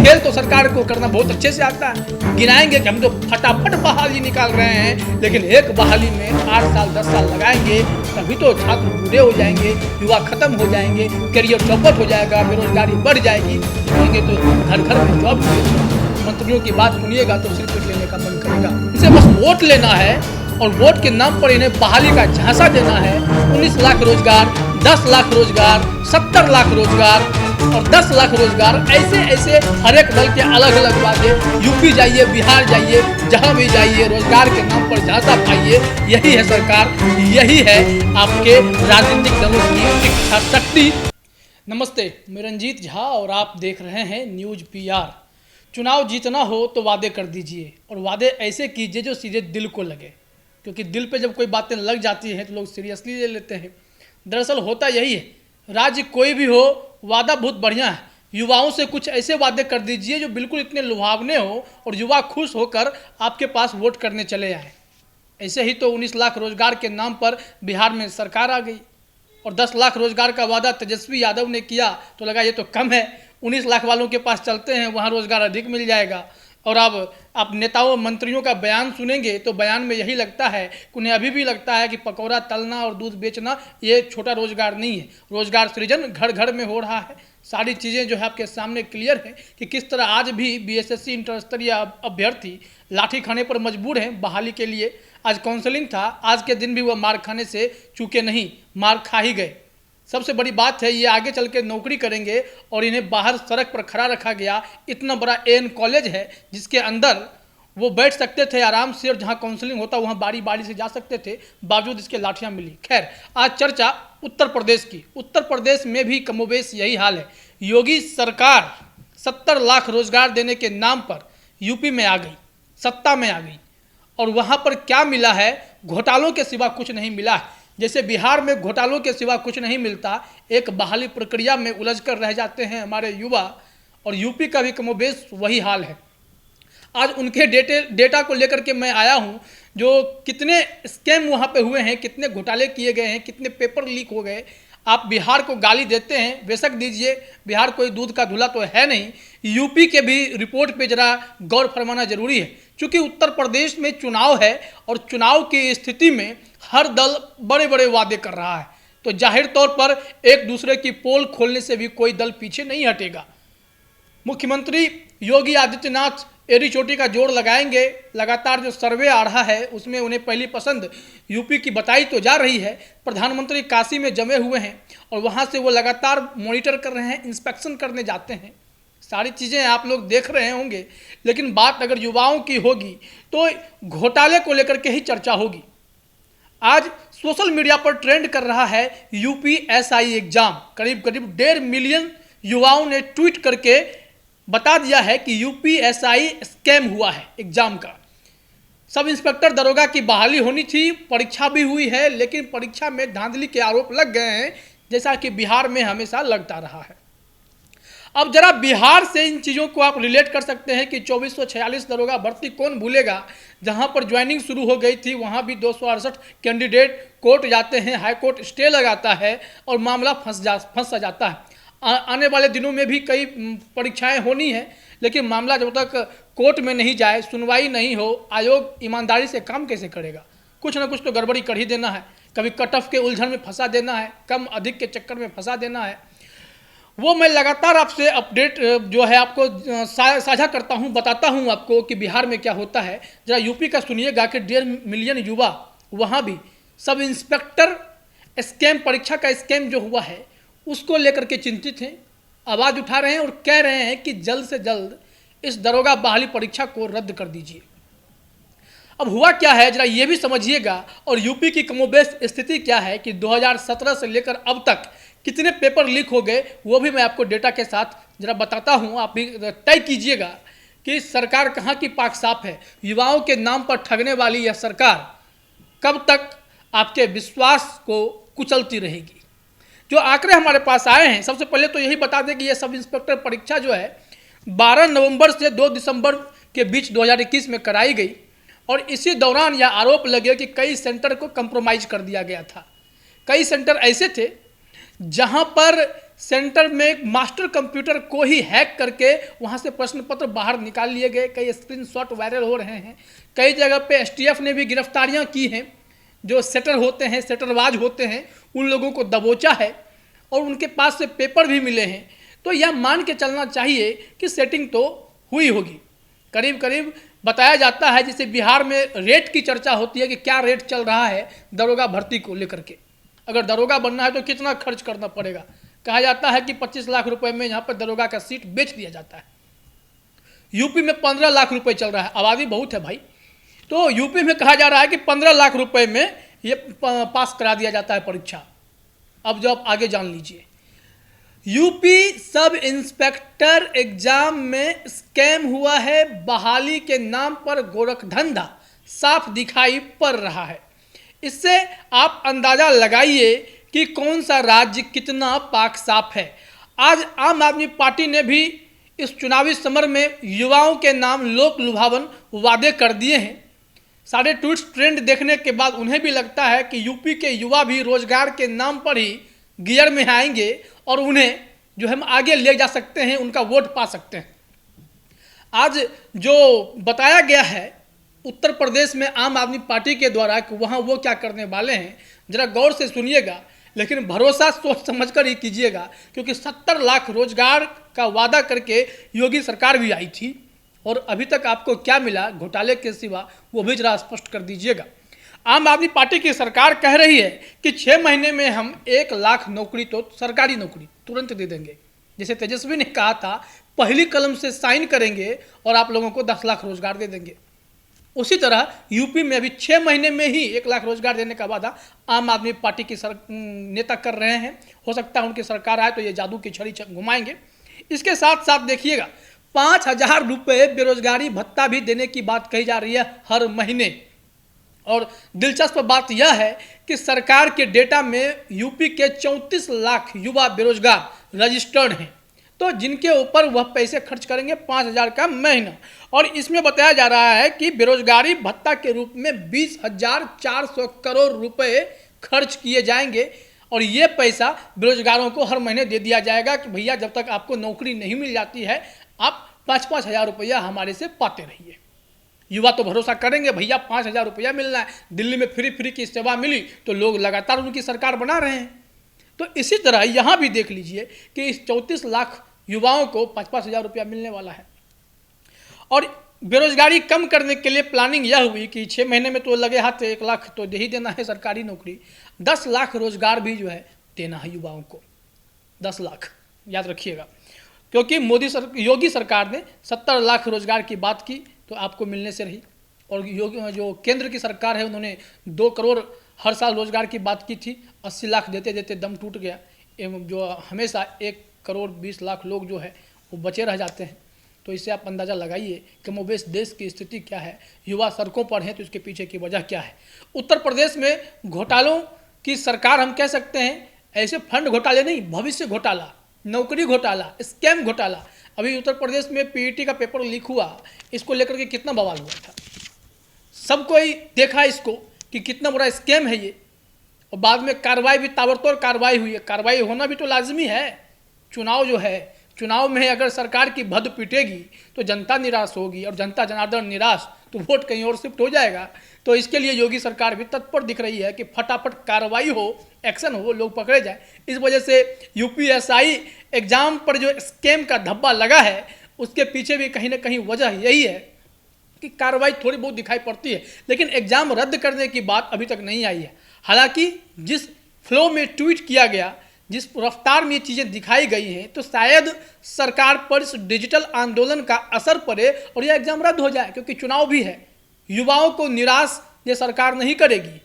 खेल तो सरकार को करना बहुत अच्छे से आता है। गिनाएंगे कि हम तो फटाफट बहाली निकाल रहे हैं, लेकिन एक बहाली में 8 साल 10 साल लगाएंगे, तभी तो छात्र बूढ़े हो जाएंगे, युवा खत्म हो जाएंगे, करियर चौपट हो जाएगा, बेरोजगारी बढ़ जाएगी। कहेंगे तो घर घर में जॉब, मंत्रियों की बात सुनिएगा तो सिर्फ लेने का मन करेगा। इसे बस वोट लेना है और वोट के नाम पर इन्हें बहाली का झांसा देना है। 19 लाख रोजगार, 10 लाख रोजगार, 70 लाख रोजगार और 10 लाख रोजगार, ऐसे हर एक दल के अलग अलग बातें। यूपी जाइए, बिहार जाइए, जहां भी जाइए, रोजगार के नाम पर झांसा पाइए। यही है सरकार, यही है आपके राजनीतिक दलों की इच्छा शक्ति। नमस्ते, मैं रंजीत झा और आप देख रहे हैं न्यूज़ PR। चुनाव जीतना हो तो वादे कर दीजिए और वादे ऐसे कीजिए जो सीधे दिल को लगे, क्योंकि दिल पे जब कोई बातें लग जाती हैं तो लोग सीरियसली ले लेते हैं। दरअसल होता यही है, राज्य कोई भी हो, वादा बहुत बढ़िया है। युवाओं से कुछ ऐसे वादे कर दीजिए जो बिल्कुल इतने लुभावने हो और युवा खुश होकर आपके पास वोट करने चले आए। ऐसे ही तो 19 लाख रोजगार के नाम पर बिहार में सरकार आ गई और 10 लाख रोजगार का वादा तेजस्वी यादव ने किया तो लगा ये तो कम है, 19 लाख वालों के पास चलते हैं, वहाँ रोजगार अधिक मिल जाएगा। और अब आप नेताओं मंत्रियों का बयान सुनेंगे तो बयान में यही लगता है कि उन्हें अभी भी लगता है कि पकौड़ा तलना और दूध बेचना ये छोटा रोजगार नहीं है, रोजगार सृजन घर घर में हो रहा है। सारी चीज़ें जो है आपके सामने क्लियर है कि किस तरह आज भी BSSC इंटर स्तरीय अभ्यर्थी लाठी खाने पर मजबूर हैं बहाली के लिए। आज काउंसलिंग था, आज के दिन भी वह मार खाने से चूके नहीं, मार खा ही गए। सबसे बड़ी बात है ये आगे चल के नौकरी करेंगे और इन्हें बाहर सड़क पर खड़ा रखा गया। इतना बड़ा AN कॉलेज है जिसके अंदर वो बैठ सकते थे आराम से और जहाँ काउंसलिंग होता वहाँ बारी बारी से जा सकते थे, बावजूद इसके लाठियाँ मिली। खैर, आज चर्चा उत्तर प्रदेश की। उत्तर प्रदेश में भी कमोबेश यही हाल है। योगी सरकार 70 लाख रोजगार देने के नाम पर यूपी में आ गई, सत्ता में आ गई और वहाँ पर क्या मिला है? घोटालों के सिवा कुछ नहीं मिला है। जैसे बिहार में घोटालों के सिवा कुछ नहीं मिलता, एक बहाली प्रक्रिया में उलझ कर रह जाते हैं हमारे युवा, और यूपी का भी कमोबेश वही हाल है। आज उनके डेटा को लेकर के मैं आया हूं, जो कितने स्कैम वहां पे हुए हैं, कितने घोटाले किए गए हैं, कितने पेपर लीक हो गए। आप बिहार को गाली देते हैं, बेशक दीजिए, बिहार कोई दूध का धुला तो है नहीं। यूपी के भी रिपोर्ट पे जरा गौर फरमाना जरूरी है, क्योंकि उत्तर प्रदेश में चुनाव है और चुनाव की स्थिति में हर दल बड़े बड़े वादे कर रहा है, तो जाहिर तौर पर एक दूसरे की पोल खोलने से भी कोई दल पीछे नहीं हटेगा। मुख्यमंत्री योगी आदित्यनाथ एड़ी चोटी का जोड़ लगाएंगे। लगातार जो सर्वे आ रहा है उसमें उन्हें पहली पसंद यूपी की बताई तो जा रही है। प्रधानमंत्री काशी में जमे हुए हैं और वहां से वो लगातार मॉनिटर कर रहे हैं, इंस्पेक्शन करने जाते हैं। सारी चीज़ें आप लोग देख रहे होंगे, लेकिन बात अगर युवाओं की होगी तो घोटाले को लेकर के ही चर्चा होगी। आज सोशल मीडिया पर ट्रेंड कर रहा है UPSI एग्जाम। करीब 1.5 मिलियन युवाओं ने ट्वीट करके बता दिया है कि UPSI स्कैम हुआ है एग्जाम का। सब इंस्पेक्टर दरोगा की बहाली होनी थी, परीक्षा भी हुई है, लेकिन परीक्षा में धांधली के आरोप लग गए हैं, जैसा कि बिहार में हमेशा लगता रहा है। अब जरा बिहार से इन चीज़ों को आप रिलेट कर सकते हैं कि 2446 दरोगा भर्ती कौन भूलेगा। जहां पर ज्वाइनिंग शुरू हो गई थी वहां भी 268 कैंडिडेट कोर्ट जाते हैं, हाई कोर्ट स्टे लगाता है और मामला फंस सा जाता है। आने वाले दिनों में भी कई परीक्षाएं होनी है, लेकिन मामला जब तक कोर्ट में नहीं जाए, सुनवाई नहीं हो, आयोग ईमानदारी से काम कैसे करेगा? कुछ ना कुछ तो गड़बड़ी कर ही देना है। कभी कट ऑफ के उलझन में फंसा देना है, कम अधिक के चक्कर में फंसा देना है। वो मैं लगातार आपसे अपडेट जो है आपको साझा करता हूँ, बताता हूँ आपको कि बिहार में क्या होता है। जरा यूपी का सुनिएगा कि 1.5 मिलियन युवा वहाँ भी सब इंस्पेक्टर स्कैम, परीक्षा का स्कैम जो हुआ है उसको लेकर के चिंतित हैं, आवाज़ उठा रहे हैं और कह रहे हैं कि जल्द से जल्द इस दरोगा बहाली परीक्षा को रद्द कर दीजिए। अब हुआ क्या है जरा ये भी समझिएगा, और यूपी की कमोबेश स्थिति क्या है कि 2017 से लेकर अब तक कितने पेपर लीक हो गए, वो भी मैं आपको डेटा के साथ जरा बताता हूँ। आप भी तय कीजिएगा कि सरकार कहाँ की पाक साफ है। युवाओं के नाम पर ठगने वाली यह सरकार कब तक आपके विश्वास को कुचलती रहेगी। जो आंकड़े हमारे पास आए हैं, सबसे पहले तो यही बता दें कि यह सब इंस्पेक्टर परीक्षा जो है 12 नवंबर से 2 दिसंबर के बीच 2021 में कराई गई और इसी दौरान यह आरोप लगे कि कई सेंटर को कंप्रोमाइज कर दिया गया था। कई सेंटर ऐसे थे जहां पर सेंटर में एक मास्टर कंप्यूटर को ही हैक करके वहाँ से प्रश्न पत्र बाहर निकाल लिए गए। कई स्क्रीनशॉट वायरल हो रहे हैं। कई जगह पे एसटीएफ ने भी गिरफ्तारियां की हैं। जो सेटर होते हैं, सेटरबाज होते हैं, उन लोगों को दबोचा है और उनके पास से पेपर भी मिले हैं। तो यह मान के चलना चाहिए कि सेटिंग तो हुई होगी। करीब करीब बताया जाता है, जैसे बिहार में रेट की चर्चा होती है कि क्या रेट चल रहा है दरोगा भर्ती को लेकर के। अगर दरोगा बनना है तो कितना खर्च करना पड़ेगा। कहा जाता है कि 25 लाख रुपए में यहाँ पर दरोगा का सीट बेच दिया जाता है। यूपी में 15 लाख रुपए चल रहा है, आबादी बहुत है भाई। तो यूपी में कहा जा रहा है कि 15 लाख रुपए में ये पास करा दिया जाता है परीक्षा। अब जो आप आगे जान लीजिए, यूपी सब इंस्पेक्टर एग्जाम में स्कैम हुआ है। बहाली के नाम पर गोरखधंधा साफ दिखाई पड़ रहा है। इससे आप अंदाजा लगाइए कि कौन सा राज्य कितना पाक साफ है। आज आम आदमी पार्टी ने भी इस चुनावी समर में युवाओं के नाम लोक लुभावन वादे कर दिए हैं। सारे ट्वीट्स ट्रेंड देखने के बाद उन्हें भी लगता है कि यूपी के युवा भी रोजगार के नाम पर ही गियर में आएंगे और उन्हें जो हम आगे ले जा सकते हैं, उनका वोट पा सकते हैं। आज जो बताया गया है उत्तर प्रदेश में आम आदमी पार्टी के द्वारा कि वहाँ वो क्या करने वाले हैं, जरा गौर से सुनिएगा, लेकिन भरोसा सोच समझकर ही कीजिएगा, क्योंकि 70 लाख रोजगार का वादा करके योगी सरकार भी आई थी और अभी तक आपको क्या मिला घोटाले के सिवा, वो भी जरा स्पष्ट कर दीजिएगा। आम आदमी पार्टी की सरकार कह रही है कि 6 महीने में हम 1 लाख नौकरी, तो सरकारी नौकरी तुरंत दे देंगे। जैसे तेजस्वी ने कहा था, पहली कलम से साइन करेंगे और आप लोगों को 10 लाख रोजगार दे देंगे। उसी तरह यूपी में अभी 6 महीने में ही 1 लाख रोजगार देने का वादा आम आदमी पार्टी की नेता कर रहे हैं। हो सकता है उनकी सरकार आए तो ये जादू की छड़ी घुमाएंगे। इसके साथ साथ देखिएगा, 5,000 रुपये बेरोजगारी भत्ता भी देने की बात कही जा रही है हर महीने। और दिलचस्प बात यह है कि सरकार के डेटा में यूपी के 34 लाख युवा बेरोजगार रजिस्टर्ड हैं, तो जिनके ऊपर वह पैसे खर्च करेंगे 5,000 का महीना। और इसमें बताया जा रहा है कि बेरोजगारी भत्ता के रूप में 20,400 करोड़ रुपए खर्च किए जाएंगे और ये पैसा बेरोजगारों को हर महीने दे दिया जाएगा कि भैया जब तक आपको नौकरी नहीं मिल जाती है, आप 5-5 हज़ार रुपया हमारे से पाते रहिए। युवा तो भरोसा करेंगे, भैया 5,000 रुपया मिलना है। दिल्ली में फ्री की सेवा मिली तो लोग लगातार उनकी सरकार बना रहे हैं। तो इसी तरह यहाँ भी देख लीजिए कि इस 34 लाख युवाओं को 5-5 हज़ार रुपया मिलने वाला है। और बेरोजगारी कम करने के लिए प्लानिंग यह हुई कि 6 महीने में तो लगे हाथ 1 लाख तो दे ही देना है सरकारी नौकरी, 10 लाख रोजगार भी जो है देना है युवाओं को। 10 लाख याद रखिएगा, क्योंकि योगी सरकार ने 70 लाख रोजगार की बात की तो आपको मिलने से रही। और जो केंद्र की सरकार है उन्होंने 2 करोड़ हर साल रोजगार की बात की थी, 80 लाख देते देते दम टूट गया। एवं जो हमेशा 1 करोड़ 20 लाख लोग जो है वो बचे रह जाते हैं। तो इससे आप अंदाज़ा लगाइए कि मोबेश देश की स्थिति क्या है। युवा सड़कों पर हैं तो इसके पीछे की वजह क्या है। उत्तर प्रदेश में घोटालों की सरकार हम कह सकते हैं, ऐसे फंड घोटाले नहीं, भविष्य घोटाला, नौकरी घोटाला, स्कैम घोटाला। अभी उत्तर प्रदेश में पीईटी का पेपर लीक हुआ, इसको लेकर के कितना बवाल हुआ था, सब कोई देखा इसको कि कितना बड़ा स्कैम है ये। और बाद में कार्रवाई भी, ताबड़तोड़ कार्रवाई हुई है। कार्रवाई होना भी तो लाजमी है। चुनाव जो है, चुनाव में अगर सरकार की भद पिटेगी तो जनता निराश होगी और जनता जनार्दन निराश तो वोट कहीं और शिफ्ट हो जाएगा। तो इसके लिए योगी सरकार भी तत्पर दिख रही है कि फटाफट कार्रवाई हो, एक्शन हो, लोग पकड़े जाए। इस वजह से यूपीएससी एग्जाम पर जो स्कैम का धब्बा लगा है उसके पीछे भी कहीं ना कहीं वजह यही है कि कार्रवाई थोड़ी बहुत दिखाई पड़ती है, लेकिन एग्जाम रद्द करने की बात अभी तक नहीं आई है। हालांकि जिस फ्लो में ट्वीट किया गया, जिस रफ्तार में ये चीज़ें दिखाई गई हैं, तो शायद सरकार पर इस डिजिटल आंदोलन का असर पड़े और यह एग्जाम रद्द हो जाए, क्योंकि चुनाव भी है। युवाओं को निराश ये सरकार नहीं करेगी।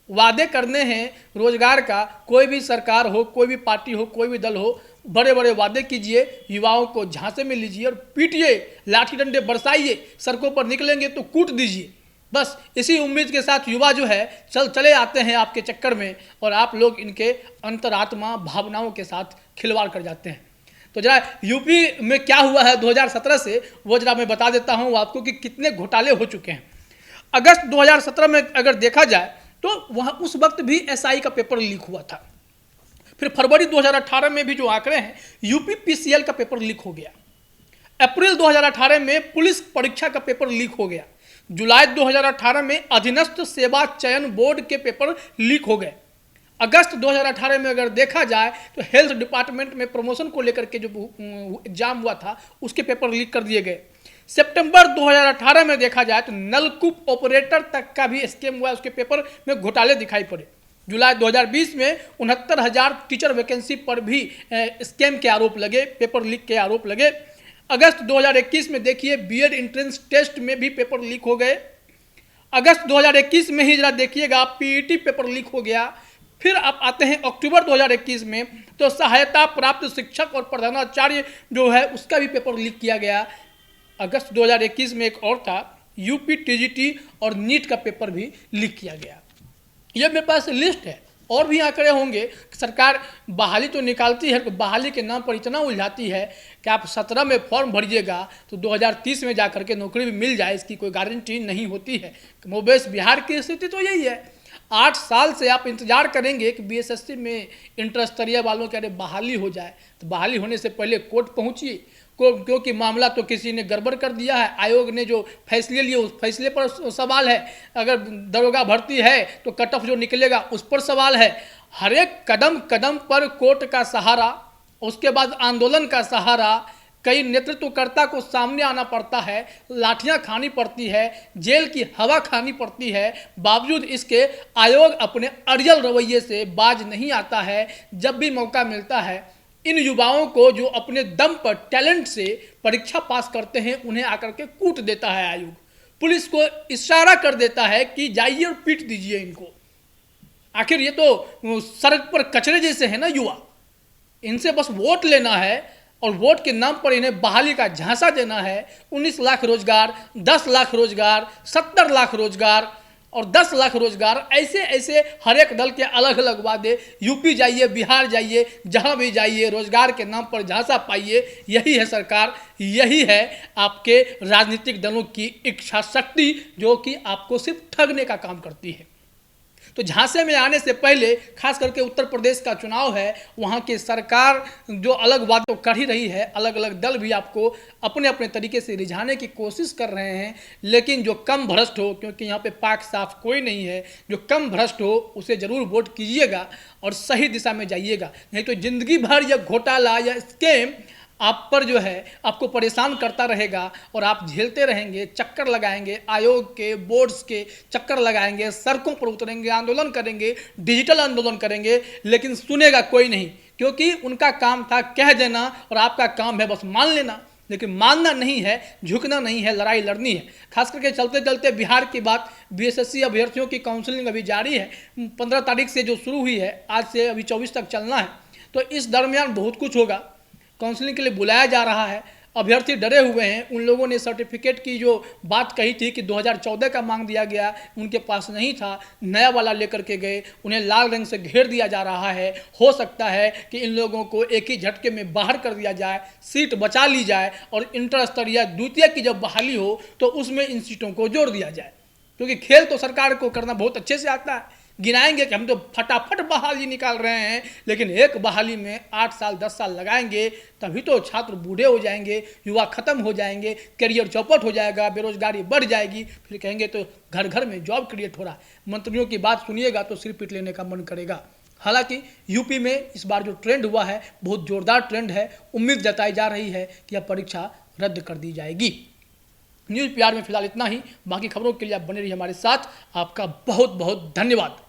वादे करने हैं रोजगार का, कोई भी सरकार हो, कोई भी पार्टी हो, कोई भी दल हो, बड़े बड़े वादे कीजिए, युवाओं को झांसे में लीजिए और पीटिए, लाठी डंडे बरसाइए, सड़कों पर निकलेंगे तो कूट दीजिए। बस इसी उम्मीद के साथ युवा जो है चले आते हैं आपके चक्कर में और आप लोग इनके अंतरात्मा भावनाओं के साथ खिलवाड़ कर जाते हैं। तो जरा यूपी में क्या हुआ है 2017 से वो जरा मैं बता देता हूँ आपको कि कितने घोटाले हो चुके हैं। अगस्त 2017 में अगर देखा जाए तो वहाँ उस वक्त भी एसआई का पेपर लीक हुआ था। फिर फरवरी 2018 में भी जो आंकड़े हैं, यूपीपीसीएल का पेपर लीक हो गया। अप्रैल 2018 में पुलिस परीक्षा का पेपर लीक हो गया। जुलाई 2018 में अधीनस्थ सेवा चयन बोर्ड के पेपर लीक हो गए। अगस्त 2018 में अगर देखा जाए तो हेल्थ डिपार्टमेंट में प्रमोशन को लेकर के जो एग्जाम हुआ था उसके पेपर लीक कर दिए गए। सितंबर 2018 में देखा जाए तो नलकूप ऑपरेटर तक का भी स्कैम हुआ, उसके पेपर में घोटाले दिखाई पड़े। जुलाई 2020 में 69,000 टीचर वैकेंसी पर भी स्कैम के आरोप लगे, पेपर लीक के आरोप लगे। अगस्त 2021 में देखिए बीएड एंट्रेंस टेस्ट में भी पेपर लीक हो गए। अगस्त 2021 में ही जरा देखिएगा पीईटी पेपर लीक हो गया। फिर आप आते हैं अक्टूबर 2021 में तो सहायता प्राप्त शिक्षक और प्रधानाचार्य जो है उसका भी पेपर लीक किया गया। अगस्त 2021 में एक और था, यूपी टीजीटी और नीट का पेपर भी लीक किया गया। ये मेरे पास लिस्ट है, और भी आंकड़े होंगे। सरकार बहाली तो निकालती है, बहाली के नाम पर इतना उलझाती है कि आप 17 में फॉर्म भरिएगा तो 2030 में जा करके नौकरी भी मिल जाए, इसकी कोई गारंटी नहीं होती है। मोबेश बिहार की स्थिति तो यही है। 8 साल से आप इंतजार करेंगे कि बीएसएससी में इंटर स्तरीय वालों के अरे बहाली हो जाए, तो बहाली होने से पहले कोर्ट पहुंचिए, क्योंकि मामला तो किसी ने गड़बड़ कर दिया है। आयोग ने जो फैसले लिए उस फैसले पर सवाल है। अगर दरोगा भर्ती है तो कट ऑफ जो निकलेगा उस पर सवाल है। हर एक कदम कदम पर कोर्ट का सहारा, उसके बाद आंदोलन का सहारा, कई नेतृत्वकर्ता को सामने आना पड़ता है, लाठियां खानी पड़ती है, जेल की हवा खानी पड़ती है। बावजूद इसके आयोग अपने अड़ियल रवैये से बाज नहीं आता है। जब भी मौका मिलता है इन युवाओं को जो अपने दम पर टैलेंट से परीक्षा पास करते हैं उन्हें आकर के कूट देता है आयोग। पुलिस को इशारा कर देता है कि जाइए और पीट दीजिए इनको। आखिर ये तो सड़क पर कचरे जैसे है ना युवा, इनसे बस वोट लेना है और वोट के नाम पर इन्हें बहाली का झांसा देना है। 19 लाख रोजगार, 10 लाख रोजगार, 70 लाख रोजगार और 10 लाख रोजगार, ऐसे ऐसे हर एक दल के अलग अलग वादे। यूपी जाइए, बिहार जाइए, जहां भी जाइए रोजगार के नाम पर झांसा पाइए। यही है सरकार, यही है आपके राजनीतिक दलों की इच्छा शक्ति जो कि आपको सिर्फ ठगने का काम करती है। तो झांसे में आने से पहले खास करके उत्तर प्रदेश का चुनाव है, वहाँ की सरकार जो अलग बात तो कर ही रही है, अलग अलग दल भी आपको अपने अपने तरीके से रिझाने की कोशिश कर रहे हैं। लेकिन जो कम भ्रष्ट हो, क्योंकि यहाँ पे पाक साफ कोई नहीं है, जो कम भ्रष्ट हो उसे ज़रूर वोट कीजिएगा और सही दिशा में जाइएगा। नहीं तो जिंदगी भर यह घोटाला या स्कैम आप पर जो है आपको परेशान करता रहेगा और आप झेलते रहेंगे, चक्कर लगाएंगे, आयोग के बोर्ड्स के चक्कर लगाएंगे, सड़कों पर उतरेंगे, आंदोलन करेंगे, डिजिटल आंदोलन करेंगे, लेकिन सुनेगा कोई नहीं, क्योंकि उनका काम था कह देना और आपका काम है बस मान लेना। लेकिन मानना नहीं है, झुकना नहीं है, लड़ाई लड़नी है। खास करके चलते चलते बिहार की बात, बीएसएससी अभ्यर्थियों की काउंसलिंग अभी जारी है। 15 तारीख से जो शुरू हुई है, आज से अभी 24 तक चलना है। तो इस दरमियान बहुत कुछ होगा। काउंसलिंग के लिए बुलाया जा रहा है, अभ्यर्थी डरे हुए हैं। उन लोगों ने सर्टिफिकेट की जो बात कही थी कि 2014 का मांग दिया गया, उनके पास नहीं था, नया वाला लेकर के गए, उन्हें लाल रंग से घेर दिया जा रहा है। हो सकता है कि इन लोगों को एक ही झटके में बाहर कर दिया जाए, सीट बचा ली जाए और इंटर स्तरीय द्वितीय की जब बहाली हो तो उसमें इन सीटों को जोड़ दिया जाए। क्योंकि खेल तो सरकार को करना बहुत अच्छे से आता है। गिनाएंगे कि हम तो फटाफट बहाली निकाल रहे हैं, लेकिन एक बहाली में 8 साल 10 साल लगाएंगे, तभी तो छात्र बूढ़े हो जाएंगे, युवा खत्म हो जाएंगे, करियर चौपट हो जाएगा, बेरोजगारी बढ़ जाएगी। फिर कहेंगे तो घर घर में जॉब क्रिएट हो रहा है। मंत्रियों की बात सुनिएगा तो सिर पीट लेने का मन करेगा। हालांकि यूपी में इस बार जो ट्रेंड हुआ है बहुत जोरदार ट्रेंड है। उम्मीद जताई जा रही है कि यह परीक्षा रद्द कर दी जाएगी। न्यूज़ पीआर में फिलहाल इतना ही। बाकी खबरों के लिए आप बने रहिए हमारे साथ। आपका बहुत बहुत धन्यवाद।